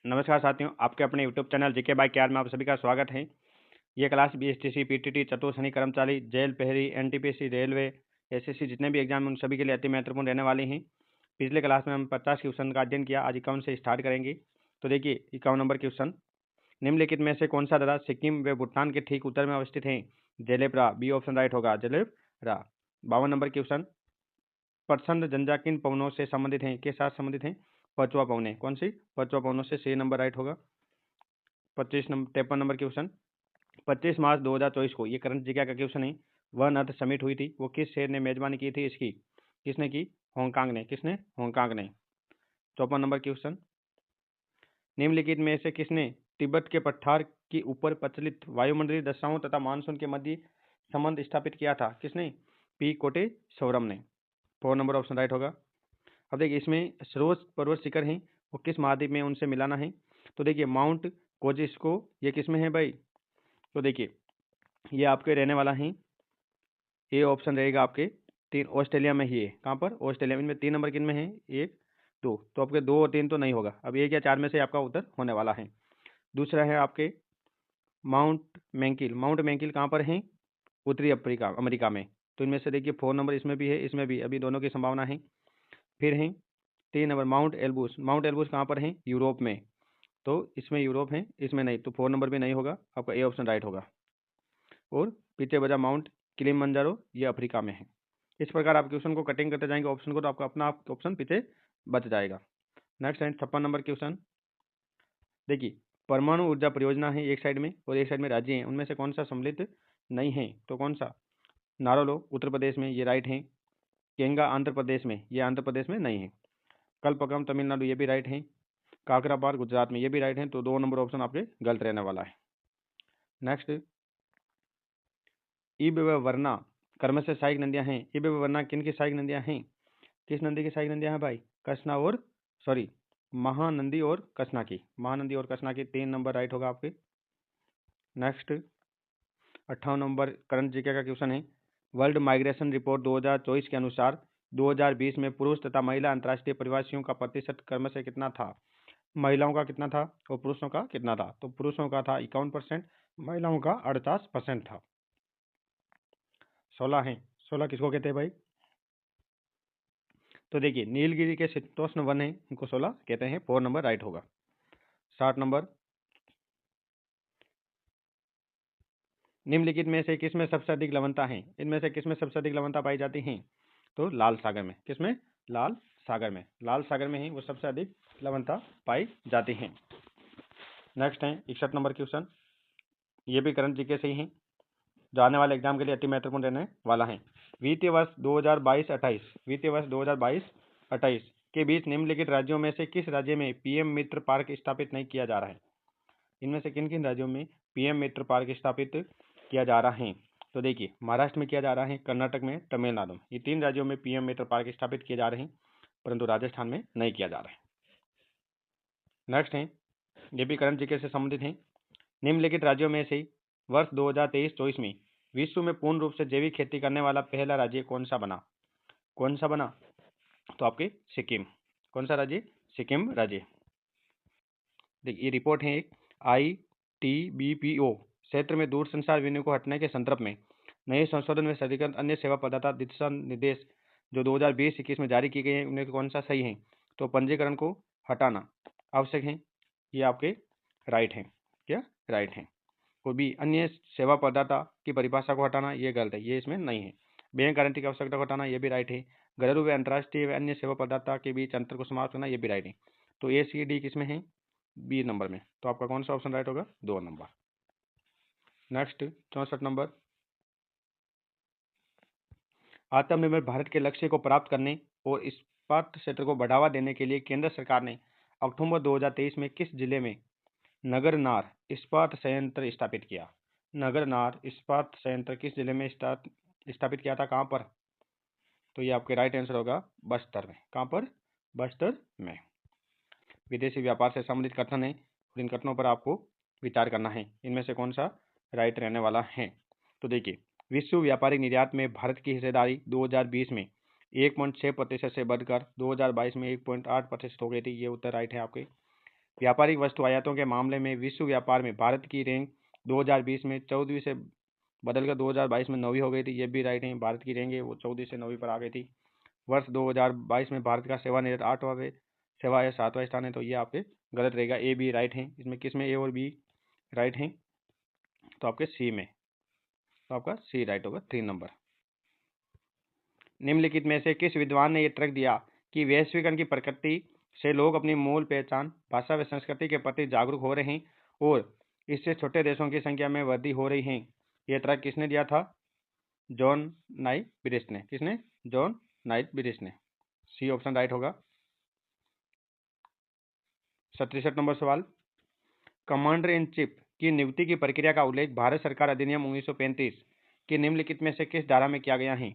नमस्कार साथियों, आपके अपने YouTube channel GK by KR में आप सभी का स्वागत है। ये क्लास बीएसटीसी, पीटीटी, चतुर्श्रेणी कर्मचारी, जेल प्रहरी, एनटीपीसी, रेलवे, एसएससी जितने भी एग्जाम हैं उन सभी के लिए अति महत्वपूर्ण रहने वाले हैं। पिछले क्लास में हम 50 क्वेश्चन का अध्ययन किया, आज 51 से स्टार्ट करेंगे। तो देखिए 51 नंबर क्वेश्चन, निम्नलिखित में से कौन सा राज्य सिक्किम व भूटान के ठीक उत्तर में अवस्थित है? जलेपरा, बी ऑप्शन राइट होगा, जलेपरा। 52 नंबर क्वेश्चन, प्रचंड जनजा किन पवनों से संबंधित हैं, के साथ संबंधित हैं? पचवा पवने, कौन सी? पचवा पवनों से, सी नंबर राइट होगा। 53 नंबर क्वेश्चन, 25 मार्च 2024 को, ये करंट जीके का क्वेश्चन है, वन अर्थ समिट हुई थी, वो किस शहर ने मेजबानी की थी इसकी? किसने की? हांगकांग ने। किसने? हांगकांग ने। 54 नंबर क्वेश्चन, निम्नलिखित में से किसने तिब्बत के पठार के ऊपर प्रचलित वायुमंडलीय दशाओं तथा मानसून के मध्य संबंध स्थापित किया था? किसने? पी कोटेश्वरम ने। 4 नंबर ऑप्शन राइट होगा। अब देखिए इसमें सरोज पर्वत शिखर हैं, वो किस महाद्वीप में, उनसे मिलाना है। तो देखिए माउंट कोजिस्को, ये किस में है भाई? तो देखिए ये आपके रहने वाला है, ए ऑप्शन रहेगा आपके, तीन ऑस्ट्रेलिया में ही है। कहाँ पर? ऑस्ट्रेलिया में। इनमें 3 नंबर किन में है? 1 2, तो आपके 2 और 3 तो नहीं होगा। अब 1 या 4 में से आपका उत्तर होने वाला है। दूसरा है आपके माउंट मैंकिल। माउंट मैंकिल कहाँ पर है? उत्तरी अमेरिका में। तो इनमें से देखिए 4 नंबर इसमें भी है, इसमें भी, अभी दोनों की संभावना है। फिर है 3 नंबर माउंट एल्बूस। माउंट एल्बूस कहाँ पर है? यूरोप में। तो इसमें यूरोप है, इसमें नहीं, तो 4 नंबर भी नहीं होगा, आपका ए ऑप्शन राइट होगा। और पीछे बजा माउंट किलिमंजारो, ये अफ्रीका में है। इस प्रकार आप क्वेश्चन को कटिंग करते जाएंगे ऑप्शन को, तो आपका अपना ऑप्शन पीछे बच जाएगा। नेक्स्ट है 56 नंबर क्वेश्चन, देखिए परमाणु ऊर्जा परियोजना है एक साइड में और एक साइड में राज्य हैं, उनमें से कौन सा सम्मिलित नहीं है? तो कौन सा? नारोलो उत्तर प्रदेश में, ये राइट है। केंगा आंध्र प्रदेश में, ये आंध्र प्रदेश में नहीं है। कल्पकम तमिलनाडु, ये भी राइट है। काकरापार गुजरात में, ये भी राइट है। तो 2 नंबर ऑप्शन आपके गलत रहने वाला है। नेक्स्ट, इब व वरना कर्म से सहायक नदियां हैं। इब व वरना किन की सहायक नदियां हैं? किस नदी की सहायक नदियां हैं भाई? कृष्णा और महानंदी और कृष्णा की। महानंदी और कृष्णा की। 3 नंबर राइट होगा आपके। नेक्स्ट 58 नंबर करंट जीके का क्वेश्चन है, वर्ल्ड माइग्रेशन रिपोर्ट 2024 के अनुसार 2020 में पुरुष तथा महिला अंतर्राष्ट्रीय प्रवासियों का प्रतिशत क्रम से कितना था? महिलाओं का कितना था और पुरुषों का कितना था? तो पुरुषों का था 51%, महिलाओं का 48% था। 16 है। 16 किसको कहते हैं भाई? तो देखिए नीलगिरी के शीतोष्ण वन है, इनको 16 कहते हैं। 4 नंबर राइट होगा। 60 नंबर, निम्नलिखित में से किसमें सबसे अधिक लवणता है? इनमें से किसमें सबसे अधिक लवणता पाई जाती है? तो लाल सागर में। किसमें? लाल सागर में। लाल सागर में ही वो सबसे अधिक लवणता पाई जाती है। नेक्स्ट है 61 नंबर क्वेश्चन, ये भी करंट जीके से ही है, जो आने वाले एग्जाम के लिए अति महत्वपूर्ण रहने वाला है। वित्तीय वर्ष 2022-28, वित्तीय वर्ष 2022-28 के बीच निम्नलिखित राज्यों में से किस राज्य में पीएम मित्र पार्क स्थापित नहीं किया जा रहा है? इनमें से किन किन राज्यों में पीएम मित्र पार्क स्थापित किया जा रहा है? तो देखिए महाराष्ट्र में किया जा रहा है, कर्नाटक में, तमिलनाडु में, ये 3 राज्यों में पीएम मित्र पार्क स्थापित किए जा रहे हैं, परंतु राजस्थान में नहीं किया जा रहा है। नेक्स्ट है, ये भी करंट जीके से संबंधित है, निम्नलिखित राज्यों में से वर्ष 2023-24 में विश्व में पूर्ण रूप से जैविक खेती करने वाला पहला राज्य कौन सा बना? कौन सा बना? तो आपके सिक्किम। कौन सा राज्य? सिक्किम राज्य। देखिए ये रिपोर्ट है एक, ITBPO क्षेत्र में दूरसंचार विनियोग को हटने के संदर्भ में नए संशोधन व सदीकरण अन्य सेवा प्रदाता दिशा निर्देश जो 2020-21 में जारी किए गए हैं, उनमें कौन सा सही है? तो पंजीकरण को हटाना आवश्यक है, ये आपके राइट हैं। क्या राइट हैं? कोई भी अन्य सेवा प्रदाता की परिभाषा को हटाना ये गलत है, ये इसमें नहीं है। बैंक गारंटी की आवश्यकता को हटाना ये भी राइट है। घरेलू व अंतर्राष्ट्रीय व अन्य सेवा प्रदाता के बीच अंतर को समाप्त करना ये भी राइट है। तो ACD किसमें है? बी नंबर में। तो आपका कौन सा ऑप्शन राइट होगा? 2 नंबर। नेक्स्ट 64 नंबर, आत्मनिर्भर भारत के लक्ष्य को प्राप्त करने और इस्पात क्षेत्र को बढ़ावा देने के लिए केंद्र सरकार ने अक्टूबर 2023 में किस जिले में नगरनार इस्पात संयंत्र स्थापित किया? नगरनार इस्पात संयंत्र किस जिले में स्थापित किया था? कहाँ पर? तो ये आपके राइट आंसर होगा बस्तर में। कहाँ पर? बस्तर में। विदेशी व्यापार से संबंधित कथन है और इन कथनों पर आपको विचार करना है, इनमें से कौन सा राइट रहने वाला है। तो देखिए विश्व व्यापारिक निर्यात में भारत की हिस्सेदारी 2020 में 1.6% से बढ़कर 2022 में 1.8% हो गई थी, ये उत्तर राइट है आपके। व्यापारिक वस्तु आयातों के मामले में विश्व व्यापार में भारत की रैंक 2020 में 14वीं से बदलकर 2022 में 9वीं हो गई थी। ये भी राइट है, भारत की रैंक है वो 14 से 9वीं पर आ गई थी। वर्ष 2022 में भारत का सेवानिरत 8वां सेवा या 7वां स्थान है, तो ये आपके गलत रहेगा। ए बी राइट है, इसमें किस में ए और बी राइट है? तो आपके सी में, तो आपका सी राइट होगा 3 नंबर। निम्नलिखित में से किस विद्वान ने यह तर्क दिया कि वैश्वीकरण की प्रकृति से लोग अपनी मूल पहचान, भाषा व संस्कृति के प्रति जागरूक हो रहे हैं और इससे छोटे देशों की संख्या में वृद्धि हो रही है? यह तर्क किसने दिया था? जॉन नाइट ब्रिस्ट ने। किसने? जॉन नाइट ब्रिस्ट ने। सी ऑप्शन राइट होगा। 67 नंबर सवाल, कमांडर इन चीफ की नियुक्ति की प्रक्रिया का उल्लेख भारत सरकार अधिनियम 1935 की निम्नलिखित में से किस धारा में किया गया है?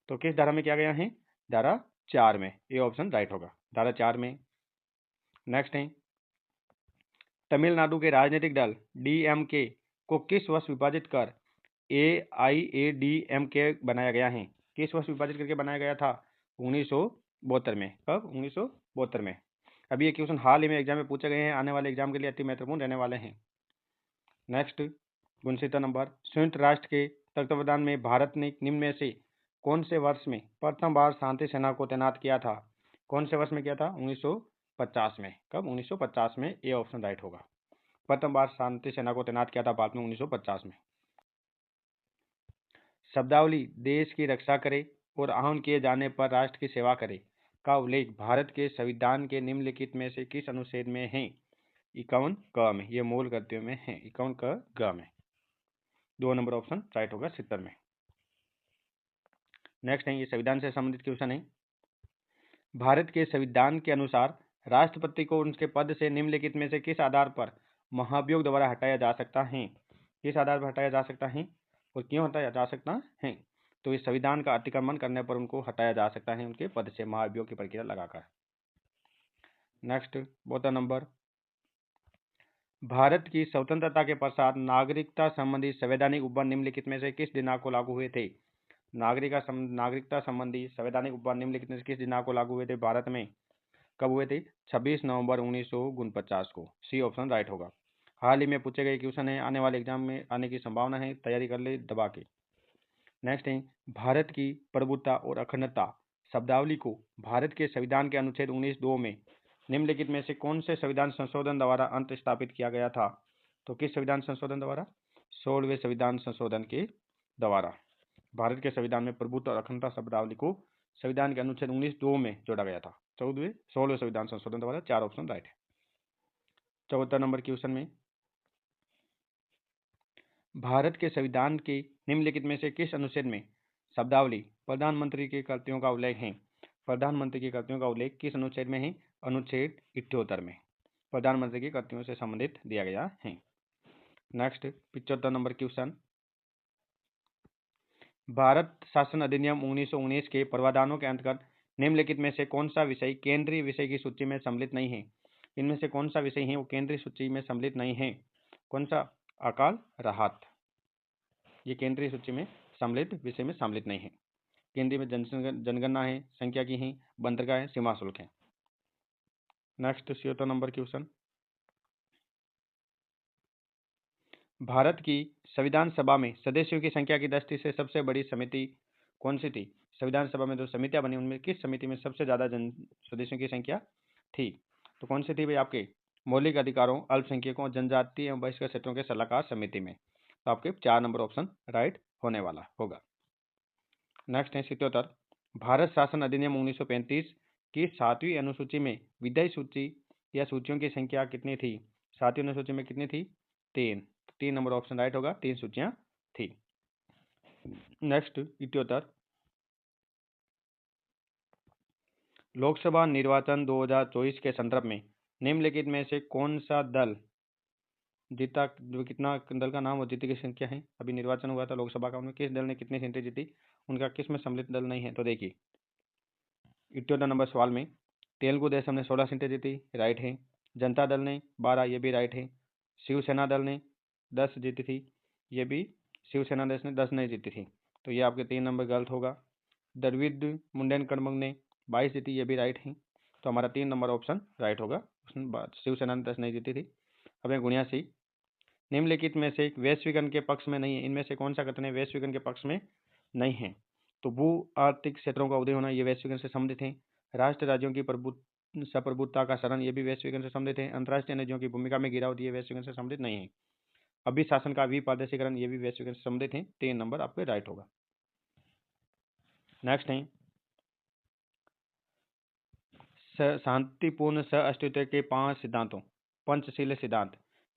तो किस धारा में किया गया है? धारा 4 में। ये ऑप्शन राइट होगा, धारा 4 में। नेक्स्ट है, तमिलनाडु के राजनीतिक दल डीएमके को किस वर्ष विभाजित कर AIADMK बनाया गया है? किस वर्ष विभाजित करके बनाया गया था? 1972 में। कब? 1972 में। अभी ये क्वेश्चन हाल ही में एग्जाम में पूछे गए हैं, आने वाले एग्जाम के लिए अति महत्वपूर्ण रहने वाले हैं। नेक्स्ट 69 नंबर, संयुक्त राष्ट्र के तत्वावधान में भारत ने निम्न में से कौन से वर्ष में प्रथम बार शांति सेना को तैनात किया था? कौन से वर्ष में किया था? 1950 में। कब? 1950 में। ए ऑप्शन राइट होगा। प्रथम बार शांति सेना को तैनात किया था भारत में 1950 में। शब्दावली देश की रक्षा करे और आहन किए जाने पर राष्ट्र की सेवा करे का उल्लेख भारत के संविधान के निम्नलिखित में से किस अनुच्छेद में है? 51 क में। ये मूल गद्यों में है, 51 क में। 2 नंबर ऑप्शन राइट होगा 70 में। नेक्स्ट है, ये संविधान से संबंधित क्वेश्चन है। भारत के संविधान के अनुसार राष्ट्रपति को उनके पद से निम्नलिखित में से किस आधार पर महाभियोग द्वारा हटाया जा सकता है? किस आधार पर हटाया जा सकता है और क्यों हटाया जा सकता है? तो इस संविधान का अतिक्रमण करने पर उनको हटाया जा सकता है उनके पद से, महाभियोग की प्रक्रिया लगाकर। नेक्स्ट 12 नंबर, भारत की स्वतंत्रता के पश्चात नागरिकता संबंधी संवैधानिक उपबंध निम्नलिखित में से किस दिनांक को लागू हुए थे? नागरिकता संबंधी संवैधानिक उपबंध निम्नलिखित में से किस दिनांक को लागू हुए थे भारत में? कब हुए थे? 26 नवंबर 1949 को। सी ऑप्शन राइट होगा। हाल ही में पूछे गए क्वेश्चन है, आने वाले एग्जाम में आने की संभावना है, तैयारी कर ले दबा के। नेक्स्ट है, भारत की प्रभुता और अखंडता शब्दावली को भारत के संविधान के अनुच्छेद 19(2) में निम्नलिखित में से कौन से संविधान संशोधन द्वारा अंत स्थापित किया गया था? तो किस संविधान संशोधन द्वारा? 16वें संविधान संशोधन के द्वारा भारत के संविधान में प्रभुत्व और अखंडता शब्दावली को संविधान के अनुच्छेद 19(2) में जोड़ा गया था। 16वें संविधान संशोधन द्वारा। 4 ऑप्शन राइट है। 74 नंबर क्वेश्चन में, भारत के संविधान के निम्नलिखित में से किस अनुच्छेद में शब्दावली प्रधानमंत्री के कर्तव्यों का उल्लेख है? प्रधानमंत्री के कर्तव्यों का उल्लेख किस अनुच्छेद में है? अनुच्छेद 78 में प्रधानमंत्री के कर्तव्यों से संबंधित दिया गया है। नेक्स्ट 75 नंबर क्वेश्चन, भारत शासन अधिनियम 1919 के प्रावधानों के अंतर्गत निम्नलिखित में से कौन सा विषय केंद्रीय विषय की सूची में सम्मिलित नहीं है? इनमें से कौन सा विषय है वो केंद्रीय सूची में सम्मिलित नहीं है? कौन सा? अकाल राहत। ये केंद्रीय सूची में सम्मिलित विषय में सम्मिलित नहीं है। केंद्रीय में जनगणना है, संख्या की है, बंदरगाह है, सीमा शुल्क है। नेक्स्ट 76 नंबर क्वेश्चन, भारत की संविधान सभा में सदस्यों की संख्या की दृष्टि से सबसे बड़ी समिति कौन सी थी? संविधान सभा में जो समितियां बनी उनमें किस समिति में सबसे ज्यादा सदस्यों की संख्या थी? तो कौन सी थी भाई? आपके मौलिक अधिकारों, अल्पसंख्यकों, जनजाति एवं बहिष्कृत क्षेत्रों के सलाहकार समिति में। तो आपके 4 नंबर ऑप्शन राइट होने वाला होगा। नेक्स्ट है 77, भारत शासन अधिनियम 1935 की 7वीं अनुसूची में विधायी सूची या सूचियों की संख्या कितनी थी? 7वीं अनुसूची में कितनी थी? 3 नंबर ऑप्शन राइट होगा, 3 सूचियां थी। नेक्स्ट 78, लोकसभा निर्वाचन 2024 के संदर्भ में निम्नलिखित में से कौन सा दल जीता? कितना दल का नाम और जीती की संख्या है? अभी निर्वाचन हुआ था लोकसभा का, उनमें किस दल ने कितनी सीटें जीती? उनका किस में सम्मिलित दल नहीं है? तो देखिए 78 नंबर सवाल में तेलुगु देशम ने 16 सीटें जीती, राइट है। जनता दल ने 12, ये भी राइट है। शिवसेना दल ने 10 जीती थी, ये भी शिवसेना दल ने 10 नहीं जीती थी, तो ये आपके 3 नंबर गलत होगा। द्रविड़ मुंडेन कड़मंग ने 22 जीती, ये भी राइट है, तो हमारा 3 नंबर ऑप्शन राइट होगा शिवसेना ने 10 नहीं जीती थी। अब है गुणिया सी, निम्नलिखित में से वैश्वीकरण के पक्ष में नहीं है, इनमें से कौन सा कथन है वैश्वीकरण के पक्ष में नहीं है? तो भू आर्थिक क्षेत्रों का उदय होना, ये वैश्वीकरण से संबंधित है। राष्ट्र राज्यों की सप्रभुता का शरण, ये भी वैश्वीकरण से संबंधित है। अंतर्राष्ट्रीय नदियों की भूमिका में गिरावट, ये वैश्वीकरण से संबंधित नहीं है। अभिशासन का विपादेशीकरण, ये भी वैश्वीकरण से संबंधित है। 3 नंबर आपके राइट होगा। नेक्स्ट है शांतिपूर्ण सह अस्तित्व के 5 सिद्धांतों, पंचशील सिद्धांत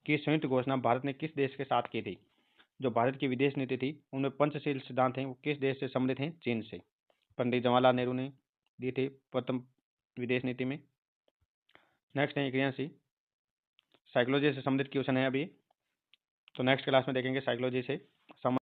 की संयुक्त घोषणा भारत ने किस देश के साथ की थी? जो भारत की विदेश नीति थी उनमें पंचशील सिद्धांत हैं, वो किस देश से संबंधित हैं? चीन से। पंडित जवाहरलाल नेहरू ने दी थी प्रथम विदेश नीति में। नेक्स्ट है क्रिया सी, साइकोलॉजी से संबंधित क्वेश्चन है अभी, तो नेक्स्ट क्लास में देखेंगे साइकोलॉजी से संबंधित